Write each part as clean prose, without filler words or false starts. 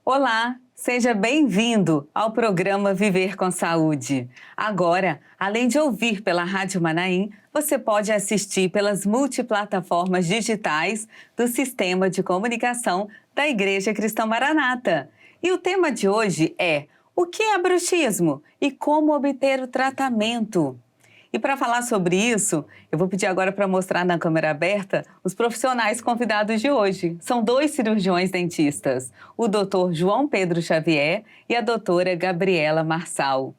Olá, seja bem-vindo ao programa Viver com Saúde. Agora, além de ouvir pela Rádio Manaim, você pode assistir pelas multiplataformas digitais do Sistema de Comunicação da Igreja Cristã Maranata. E o tema de hoje é: o que é bruxismo e como obter o tratamento? E para falar sobre isso, eu vou pedir agora para mostrar na câmera aberta os profissionais convidados de hoje. São 2 cirurgiões dentistas, o Dr. João Pedro Xavier e a doutora Gabriela Marçal.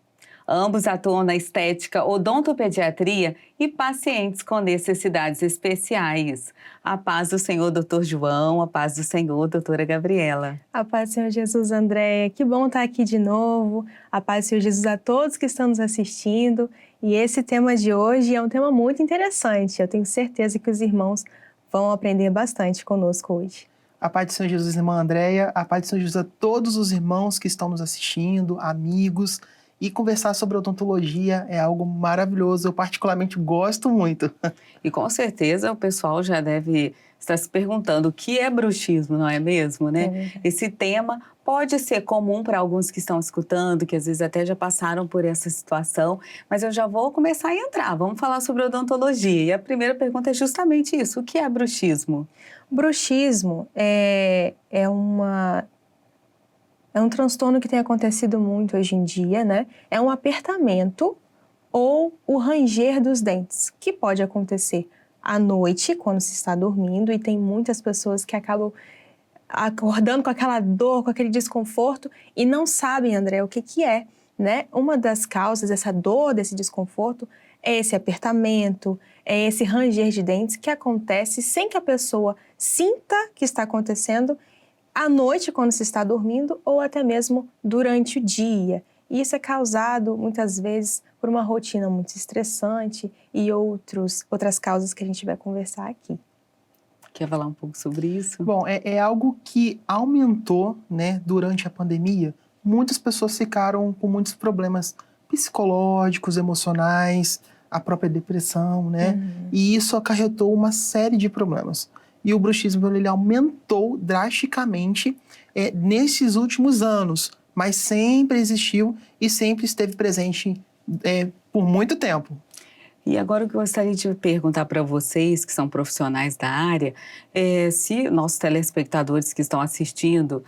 Ambos atuam na estética, odontopediatria e pacientes com necessidades especiais. A paz do Senhor, Dr. João, a paz do Senhor, doutora Gabriela. A paz do Senhor Jesus, Andréia. Que bom estar aqui de novo. A paz do Senhor Jesus a todos que estão nos assistindo. E esse tema de hoje é um tema muito interessante. Eu tenho certeza que os irmãos vão aprender bastante conosco hoje. A paz do Senhor Jesus, irmã Andréia. A paz do Senhor Jesus a todos os irmãos que estão nos assistindo, amigos. E conversar sobre odontologia é algo maravilhoso, eu particularmente gosto muito. E com certeza o pessoal já deve estar se perguntando o que é bruxismo, não é mesmo, né? Esse tema pode ser comum para alguns que estão escutando, que às vezes até já passaram por essa situação, mas eu já vou começar a entrar. Vamos falar sobre odontologia. E a primeira pergunta é justamente isso: o que é bruxismo? Bruxismo é um transtorno que tem acontecido muito hoje em dia, né? É um apertamento ou o ranger dos dentes, que pode acontecer à noite, quando se está dormindo, e tem muitas pessoas que acabam acordando com aquela dor, com aquele desconforto, e não sabem, André, o que é, né? Uma das causas dessa dor, desse desconforto, é esse apertamento, é esse ranger de dentes que acontece sem que a pessoa sinta que está acontecendo, à noite, quando se está dormindo, ou até mesmo durante o dia. E isso é causado, muitas vezes, por uma rotina muito estressante e outras causas que a gente vai conversar aqui. Quer falar um pouco sobre isso? Bom, é algo que aumentou, né, durante a pandemia. Muitas pessoas ficaram com muitos problemas psicológicos, emocionais, a própria depressão, né? E isso acarretou uma série de problemas. E o bruxismo ele aumentou drasticamente nesses últimos anos, mas sempre existiu e sempre esteve presente por muito tempo. E agora eu gostaria de perguntar para vocês, que são profissionais da área, se nossos telespectadores que estão assistindo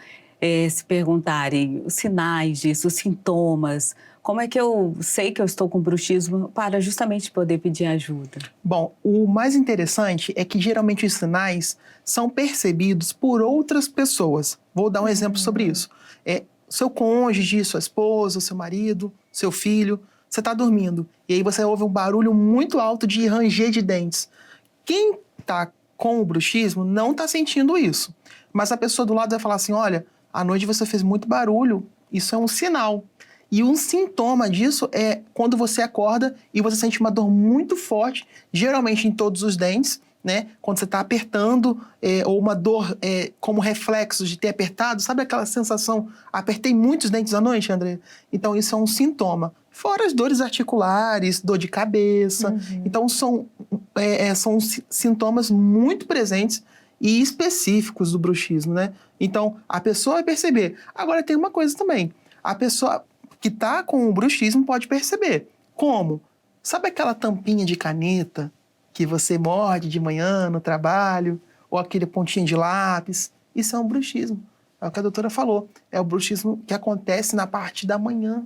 se perguntarem os sinais disso, os sintomas, como é que eu sei que eu estou com bruxismo para justamente poder pedir ajuda? Bom, o mais interessante é que geralmente os sinais são percebidos por outras pessoas. Vou dar um exemplo sobre isso. Seu cônjuge, sua esposa, seu marido, seu filho, você está dormindo e aí você ouve um barulho muito alto de ranger de dentes. Quem está com o bruxismo não está sentindo isso, mas a pessoa do lado vai falar assim: olha, à noite você fez muito barulho, isso é um sinal. E um sintoma disso é quando você acorda e você sente uma dor muito forte, geralmente em todos os dentes, né? Quando você está apertando, ou uma dor como reflexo de ter apertado, sabe aquela sensação, apertei muitos dentes à noite, André? Então isso é um sintoma. Fora as dores articulares, dor de cabeça. Então são sintomas muito presentes e específicos do bruxismo, né? Então a pessoa vai perceber. Agora tem uma coisa também, a pessoa que está com o bruxismo pode perceber. Como? Sabe aquela tampinha de caneta que você morde de manhã no trabalho? Ou aquele pontinho de lápis? Isso é um bruxismo. É o que a doutora falou. É o bruxismo que acontece na parte da manhã,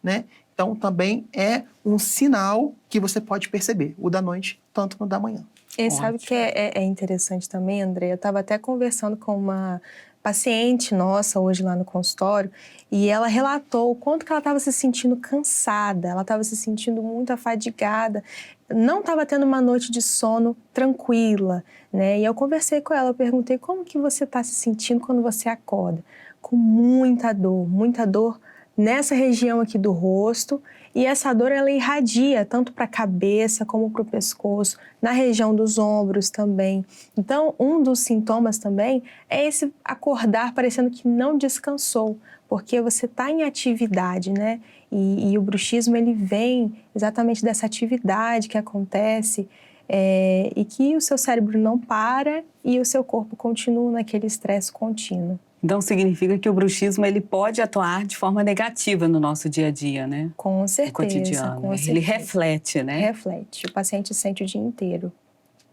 né? Então também é um sinal que você pode perceber. O da noite, tanto no da manhã. E sabe o que é interessante também, André? Eu estava até conversando com uma paciente nossa hoje lá no consultório e ela relatou o quanto que ela estava se sentindo cansada, ela estava se sentindo muito afadigada, não estava tendo uma noite de sono tranquila, né? E eu conversei com ela, eu perguntei: como que você está se sentindo quando você acorda? Com muita dor nessa região aqui do rosto, e essa dor ela irradia tanto para a cabeça como para o pescoço, na região dos ombros também. Então, um dos sintomas também é esse acordar parecendo que não descansou, porque você está em atividade, né? E o bruxismo, ele vem exatamente dessa atividade que acontece e que o seu cérebro não para e o seu corpo continua naquele estresse contínuo. Então, significa que o bruxismo ele pode atuar de forma negativa no nosso dia a dia, né? Com certeza, no cotidiano. com certeza. Ele reflete, né? Reflete. O paciente sente o dia inteiro.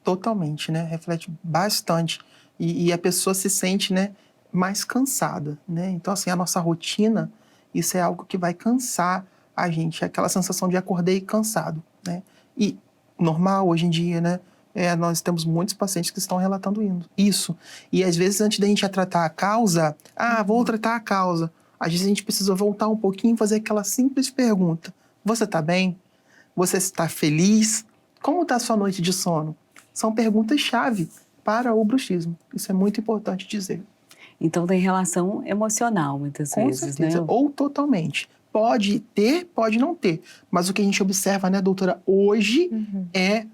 Totalmente, né? Reflete bastante. E a pessoa se sente, né, mais cansada, né? Então, assim, a nossa rotina, isso é algo que vai cansar a gente. Aquela sensação de acordei cansado, né? E normal hoje em dia, né? Nós temos muitos pacientes que estão relatando isso. E às vezes, antes da gente tratar a causa, vou tratar a causa. Às vezes a gente precisa voltar um pouquinho e fazer aquela simples pergunta. Você está bem? Você está feliz? Como está a sua noite de sono? São perguntas-chave para o bruxismo. Isso é muito importante dizer. Então tem relação emocional, muitas vezes, Com certeza, né? ou totalmente. Pode ter, pode não ter. Mas o que a gente observa, né, doutora, hoje é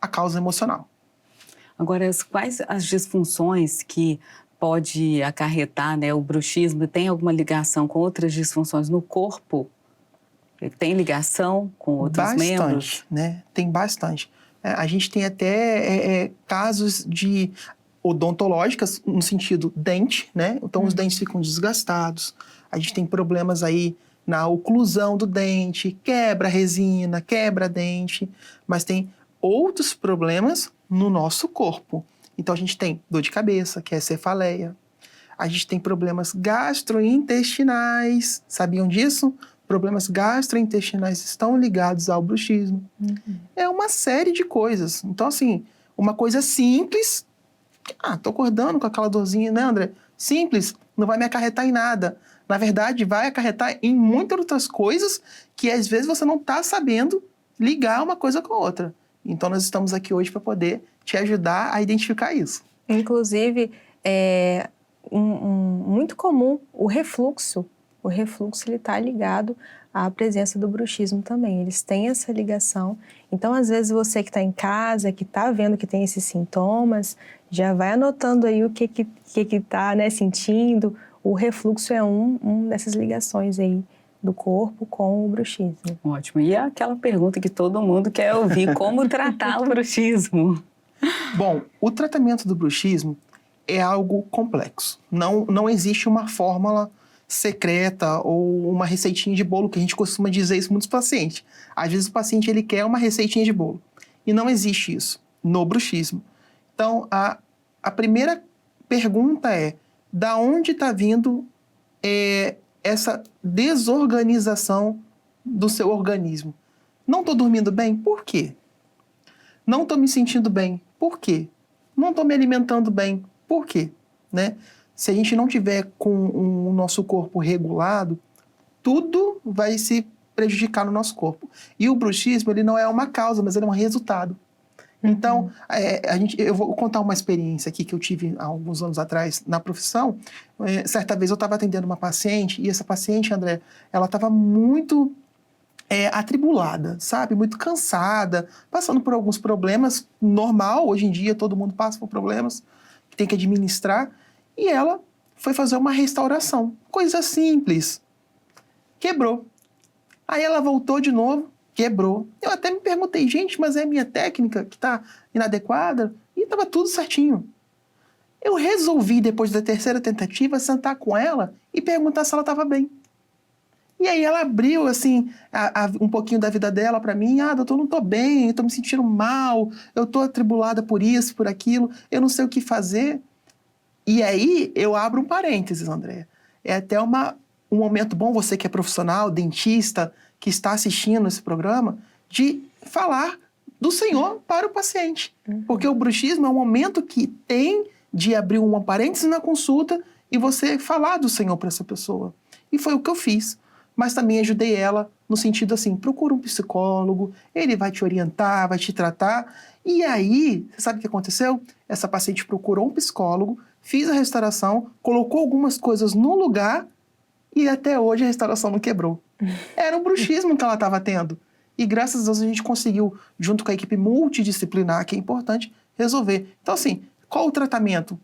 a causa emocional. Agora, quais as disfunções que pode acarretar, né, o bruxismo? Tem alguma ligação com outras disfunções no corpo? Tem ligação com outros membros? Bastante, né? Tem bastante. A gente tem até casos de odontológicas, no sentido dente, né? Então, os dentes ficam desgastados. A gente tem problemas aí na oclusão do dente, quebra a resina, quebra dente. Mas tem outros problemas no nosso corpo. Então, a gente tem dor de cabeça, que é cefaleia. A gente tem problemas gastrointestinais. Sabiam disso? Problemas gastrointestinais estão ligados ao bruxismo. É uma série de coisas. Então, assim, uma coisa simples... tô acordando com aquela dorzinha, né, André? Simples, não vai me acarretar em nada. Na verdade, vai acarretar em muitas outras coisas que, às vezes, você não está sabendo ligar uma coisa com a outra. Então, nós estamos aqui hoje para poder te ajudar a identificar isso. Inclusive, é muito comum o refluxo. O refluxo está ligado à presença do bruxismo também. Eles têm essa ligação. Então, às vezes, você que está em casa, que está vendo que tem esses sintomas, já vai anotando aí o que está, né, sentindo. O refluxo é um dessas ligações aí do corpo com o bruxismo. Ótimo. E é aquela pergunta que todo mundo quer ouvir, como tratar o bruxismo? Bom, o tratamento do bruxismo é algo complexo. Não existe uma fórmula secreta ou uma receitinha de bolo, que a gente costuma dizer isso para muitos pacientes. Às vezes o paciente ele quer uma receitinha de bolo. E não existe isso no bruxismo. Então, a primeira pergunta é: da onde está vindo essa desorganização do seu organismo? Não estou dormindo bem? Por quê? Não estou me sentindo bem? Por quê? Não estou me alimentando bem? Por quê? Né? Se a gente não tiver com o nosso corpo regulado, tudo vai se prejudicar no nosso corpo. E o bruxismo, ele não é uma causa, mas ele é um resultado. Então, eu vou contar uma experiência aqui que eu tive há alguns anos atrás na profissão. Certa vez eu estava atendendo uma paciente, e essa paciente, André, ela estava muito atribulada, sabe? Muito cansada, passando por alguns problemas. Normal, hoje em dia todo mundo passa por problemas que tem que administrar. E ela foi fazer uma restauração. Coisa simples. Quebrou. Aí ela voltou de novo, quebrou. Eu até me perguntei, gente, mas é a minha técnica que está inadequada? E estava tudo certinho. Eu resolvi, depois da terceira tentativa, sentar com ela e perguntar se ela estava bem. E aí ela abriu, assim, um pouquinho da vida dela para mim. Doutor, eu não estou bem, eu estou me sentindo mal, eu estou atribulada por isso, por aquilo, eu não sei o que fazer. E aí, eu abro um parênteses, André. É até um momento bom, você que é profissional, dentista, que está assistindo esse programa, de falar do Senhor para o paciente. Porque o bruxismo é um momento que tem de abrir uma parêntese na consulta e você falar do Senhor para essa pessoa. E foi o que eu fiz. Mas também ajudei ela no sentido assim, procura um psicólogo, ele vai te orientar, vai te tratar. E aí, você sabe o que aconteceu? Essa paciente procurou um psicólogo, fiz a restauração, colocou algumas coisas no lugar e até hoje a restauração não quebrou. Era um bruxismo que ela estava tendo. E graças a Deus a gente conseguiu, junto com a equipe multidisciplinar, que é importante, resolver. Então assim, qual o tratamento?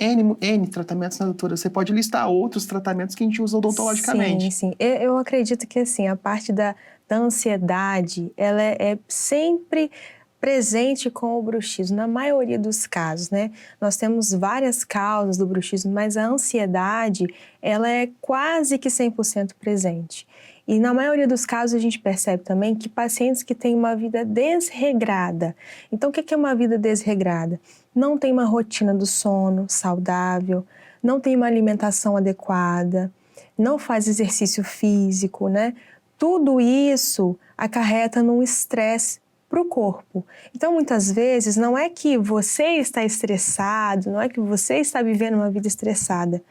N tratamentos, né, doutora? Você pode listar outros tratamentos que a gente usa odontologicamente. Sim. Eu acredito que, assim, a parte da ansiedade, ela é sempre presente com o bruxismo, na maioria dos casos, né? Nós temos várias causas do bruxismo, mas a ansiedade, ela é quase que 100% presente. E na maioria dos casos a gente percebe também que pacientes que têm uma vida desregrada. Então, o que é uma vida desregrada? Não tem uma rotina do sono saudável, não tem uma alimentação adequada, não faz exercício físico, né? Tudo isso acarreta num estresse para o corpo. Então, muitas vezes, não é que você está estressado, não é que você está vivendo uma vida estressada,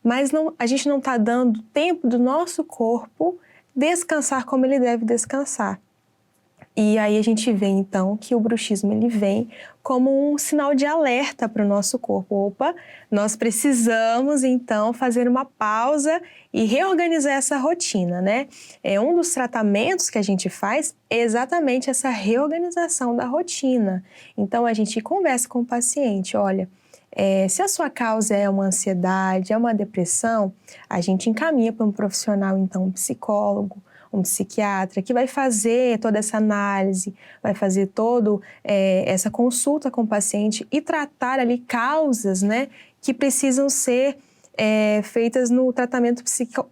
mas a gente não está dando tempo do nosso corpo descansar como ele deve descansar. E aí a gente vê, então, que o bruxismo ele vem como um sinal de alerta para o nosso corpo. Opa, nós precisamos, então, fazer uma pausa e reorganizar essa rotina, né? Um dos tratamentos que a gente faz é exatamente essa reorganização da rotina. Então, a gente conversa com o paciente, olha, se a sua causa é uma ansiedade, é uma depressão, a gente encaminha para um profissional, então, um psicólogo, um psiquiatra, que vai fazer toda essa análise, vai fazer toda essa consulta com o paciente e tratar ali causas, né, que precisam ser feitas no tratamento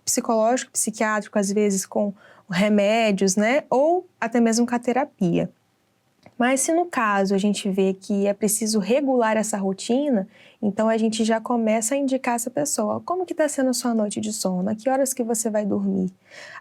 psicológico, psiquiátrico, às vezes com remédios, né, ou até mesmo com a terapia. Mas se no caso a gente vê que é preciso regular essa rotina, então a gente já começa a indicar essa pessoa. Como que está sendo a sua noite de sono? A que horas que você vai dormir?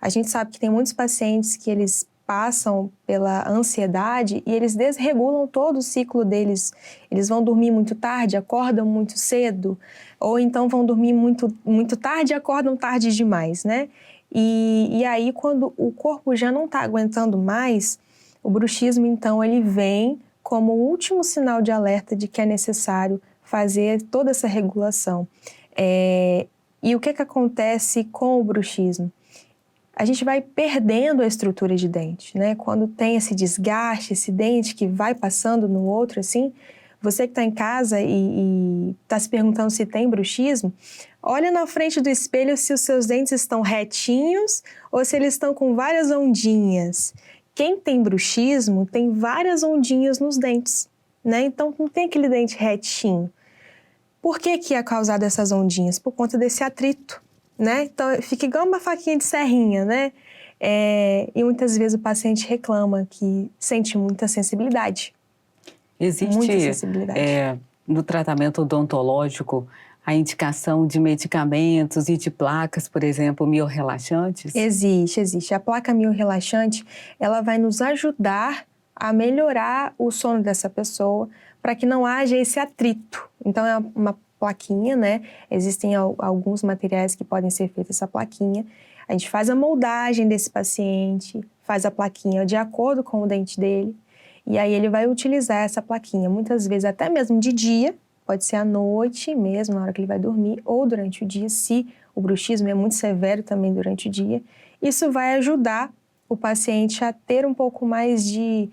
A gente sabe que tem muitos pacientes que eles passam pela ansiedade e eles desregulam todo o ciclo deles. Eles vão dormir muito tarde, acordam muito cedo, ou então vão dormir muito tarde e acordam tarde demais, né? E aí quando o corpo já não está aguentando mais, o bruxismo, então, ele vem como o último sinal de alerta de que é necessário fazer toda essa regulação. E o que acontece com o bruxismo? A gente vai perdendo a estrutura de dente, né? Quando tem esse desgaste, esse dente que vai passando no outro, assim, você que está em casa e está se perguntando se tem bruxismo, olha na frente do espelho se os seus dentes estão retinhos ou se eles estão com várias ondinhas. Quem tem bruxismo tem várias ondinhas nos dentes, né? Então não tem aquele dente retinho. Por que é causado essas ondinhas? Por conta desse atrito, né? Então fica igual uma faquinha de serrinha, né? E muitas vezes o paciente reclama que sente muita sensibilidade. Existe muita sensibilidade. No tratamento odontológico a indicação de medicamentos e de placas, por exemplo, miorrelaxantes? Existe. A placa miorrelaxante, ela vai nos ajudar a melhorar o sono dessa pessoa para que não haja esse atrito. Então, é uma plaquinha, né? Existem alguns materiais que podem ser feitos essa plaquinha. A gente faz a moldagem desse paciente, faz a plaquinha de acordo com o dente dele, e aí ele vai utilizar essa plaquinha, muitas vezes até mesmo de dia, pode ser à noite mesmo, na hora que ele vai dormir, ou durante o dia, se o bruxismo é muito severo também durante o dia. Isso vai ajudar o paciente a ter um pouco mais de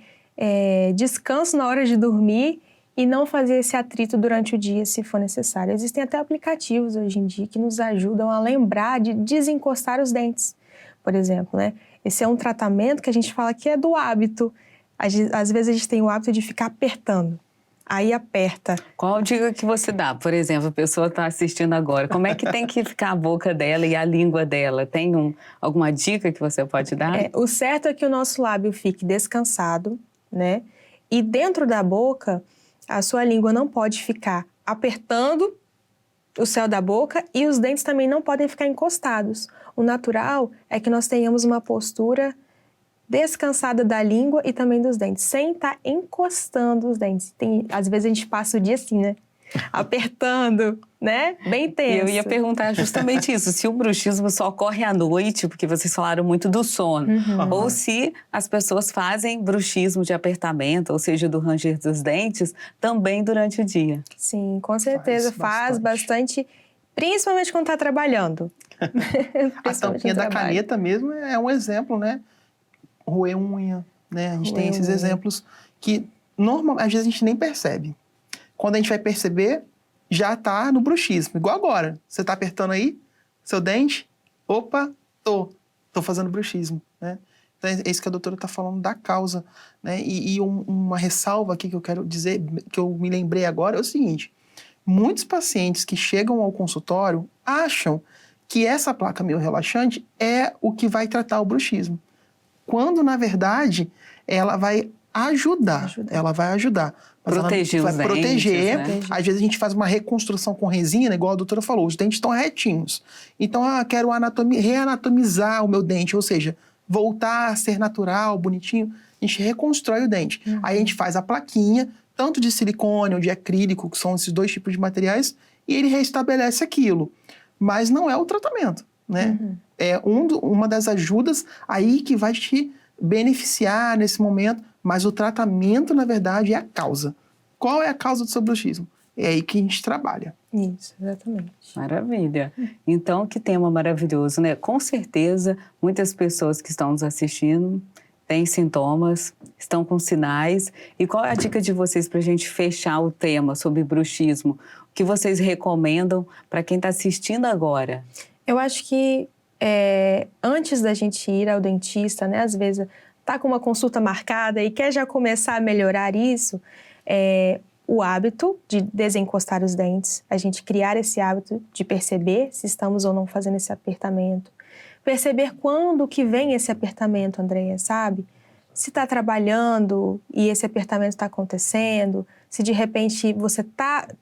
descanso na hora de dormir e não fazer esse atrito durante o dia, se for necessário. Existem até aplicativos hoje em dia que nos ajudam a lembrar de desencostar os dentes, por exemplo, né? Esse é um tratamento que a gente fala que é do hábito. Às vezes a gente tem o hábito de ficar apertando. Aí aperta. Qual a dica que você dá? Por exemplo, a pessoa está assistindo agora. Como é que tem que ficar a boca dela e a língua dela? Tem alguma dica que você pode dar? O certo é que o nosso lábio fique descansado, né? E dentro da boca, a sua língua não pode ficar apertando o céu da boca e os dentes também não podem ficar encostados. O natural é que nós tenhamos uma postura descansada da língua e também dos dentes, sem estar encostando os dentes. Às vezes a gente passa o dia assim, né? Apertando, né? Bem tenso. Eu ia perguntar justamente isso, se o bruxismo só ocorre à noite, porque vocês falaram muito do sono, ou se as pessoas fazem bruxismo de apertamento, ou seja, do ranger dos dentes, também durante o dia. Sim, com certeza faz bastante, principalmente quando está trabalhando. A tampinha da caneta mesmo é um exemplo, né? Roer unha, né? A gente tem esses exemplos que, às vezes, a gente nem percebe. Quando a gente vai perceber, já tá no bruxismo. Igual agora. Você tá apertando aí seu dente? Opa, tô fazendo bruxismo, né? Então é isso que a doutora tá falando da causa, né? Uma ressalva aqui que eu quero dizer, que eu me lembrei agora, é o seguinte. Muitos pacientes que chegam ao consultório acham que essa placa miorrelaxante é o que vai tratar o bruxismo. Quando, na verdade, ela vai ajudar. Ela vai ajudar. Mas proteger ela os vai proteger. dentes, né? Às vezes a gente faz uma reconstrução com resina, igual a doutora falou, os dentes estão retinhos. Então, eu quero reanatomizar o meu dente, ou seja, voltar a ser natural, bonitinho. A gente reconstrói o dente. Aí a gente faz a plaquinha, tanto de silicone ou de acrílico, que são esses 2 tipos de materiais, e ele restabelece aquilo. Mas não é o tratamento, né? É uma das ajudas aí que vai te beneficiar nesse momento, mas o tratamento, na verdade, é a causa. Qual é a causa do seu bruxismo? É aí que a gente trabalha. Isso, exatamente. Maravilha. Então, que tema maravilhoso, né? Com certeza, muitas pessoas que estão nos assistindo têm sintomas, estão com sinais. E qual é a dica de vocês para a gente fechar o tema sobre bruxismo? O que vocês recomendam para quem está assistindo agora? Eu acho que antes da gente ir ao dentista, né? Às vezes tá com uma consulta marcada e quer já começar a melhorar isso, o hábito de desencostar os dentes, a gente criar esse hábito de perceber se estamos ou não fazendo esse apertamento. Perceber quando que vem esse apertamento, Andréia, sabe? Se está trabalhando e esse apertamento está acontecendo, se de repente você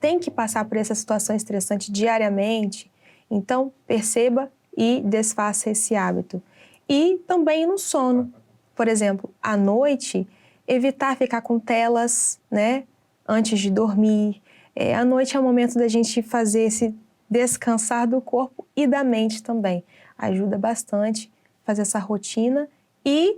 tem que passar por essa situação estressante diariamente, então perceba e desfaça esse hábito. E também no sono. Por exemplo, à noite, evitar ficar com telas, né, antes de dormir. À noite é o momento da gente fazer esse descansar do corpo e da mente também. Ajuda bastante fazer essa rotina e,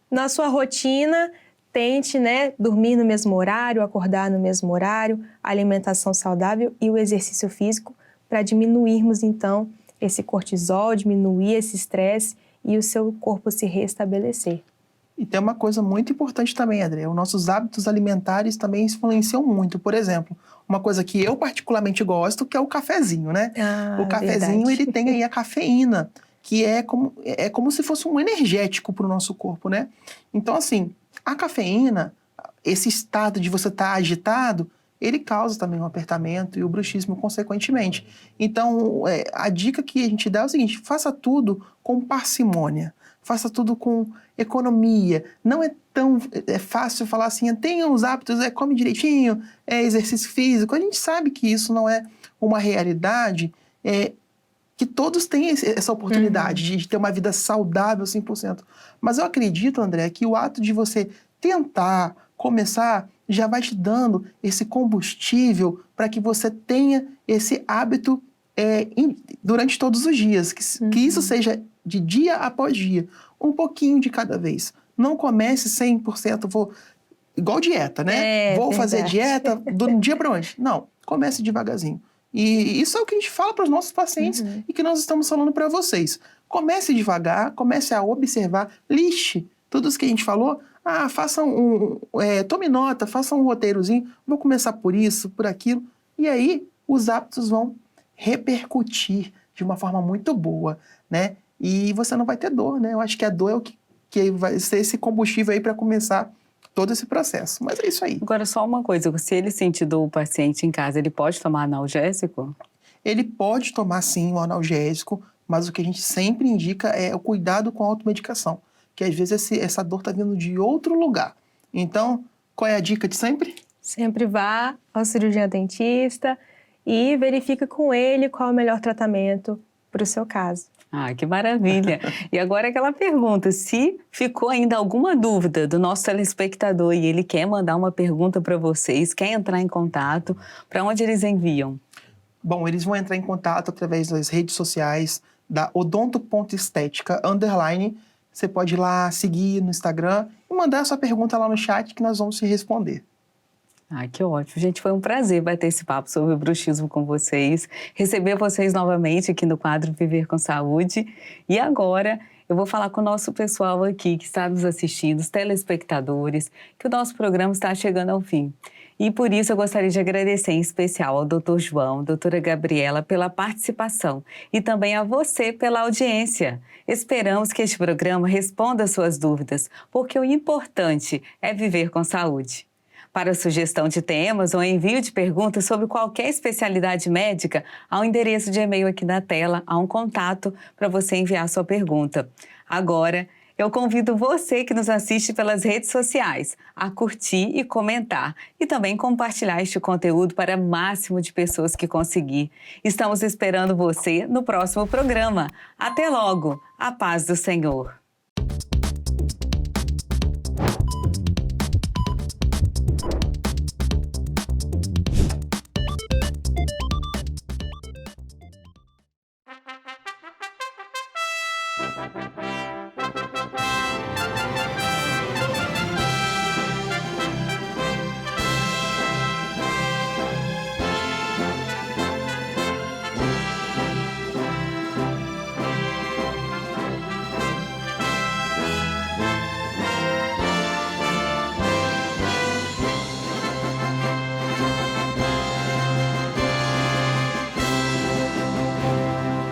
na sua rotina, tente, né, dormir no mesmo horário, acordar no mesmo horário, alimentação saudável e o exercício físico para diminuirmos, então, esse cortisol, diminuir esse estresse e o seu corpo se restabelecer. E tem uma coisa muito importante também, André. Os nossos hábitos alimentares também influenciam muito. Por exemplo, uma coisa que eu particularmente gosto, que é o cafezinho, né? O cafezinho, verdade. ele tem aí a cafeína, que é como se fosse um energético para o nosso corpo, né? Então, assim, a cafeína, esse estado de você estar agitado, ele causa também um apertamento e o bruxismo consequentemente. Então, a dica que a gente dá é o seguinte, faça tudo com parcimônia, faça tudo com economia. Não é tão fácil falar assim, tenha os hábitos, come direitinho, exercício físico. A gente sabe que isso não é uma realidade, que todos têm essa oportunidade de ter uma vida saudável 100%. Mas eu acredito, André, que o ato de você tentar, começar, já vai te dando esse combustível para que você tenha esse hábito durante todos os dias. Que isso seja de dia após dia, um pouquinho de cada vez. Não comece 100%, igual dieta, né? Vou fazer dieta do dia para onde? Não, comece devagarzinho. E isso é o que a gente fala para os nossos pacientes e que nós estamos falando para vocês. Comece devagar, comece a observar, liste tudo isso que a gente falou. Faça tome nota, faça um roteirozinho, vou começar por isso, por aquilo. E aí, os hábitos vão repercutir de uma forma muito boa, né? E você não vai ter dor, né? Eu acho que a dor é o que vai ser esse combustível aí para começar todo esse processo. Mas é isso aí. Agora, só uma coisa, se ele sentir dor, o paciente em casa, ele pode tomar analgésico? Ele pode tomar, sim, o analgésico, mas o que a gente sempre indica é o cuidado com a automedicação. Que às vezes essa dor está vindo de outro lugar. Então, qual é a dica de sempre? Sempre vá ao cirurgião dentista e verifique com ele qual é o melhor tratamento para o seu caso. Que maravilha! E agora aquela pergunta, se ficou ainda alguma dúvida do nosso telespectador e ele quer mandar uma pergunta para vocês, quer entrar em contato, para onde eles enviam? Bom, eles vão entrar em contato através das redes sociais da odonto.estética _ Você pode ir lá seguir no Instagram e mandar a sua pergunta lá no chat que nós vamos te responder. Que ótimo. Gente, foi um prazer bater esse papo sobre o bruxismo com vocês, receber vocês novamente aqui no quadro Viver com Saúde. E agora eu vou falar com o nosso pessoal aqui que está nos assistindo, os telespectadores, que o nosso programa está chegando ao fim. E por isso eu gostaria de agradecer em especial ao Dr. João, doutora Gabriela, pela participação e também a você pela audiência. Esperamos que este programa responda às suas dúvidas, porque o importante é viver com saúde. Para sugestão de temas ou envio de perguntas sobre qualquer especialidade médica, há um endereço de e-mail aqui na tela, há um contato para você enviar sua pergunta. Agora, eu convido você que nos assiste pelas redes sociais a curtir e comentar e também compartilhar este conteúdo para o máximo de pessoas que conseguir. Estamos esperando você no próximo programa. Até logo! A paz do Senhor!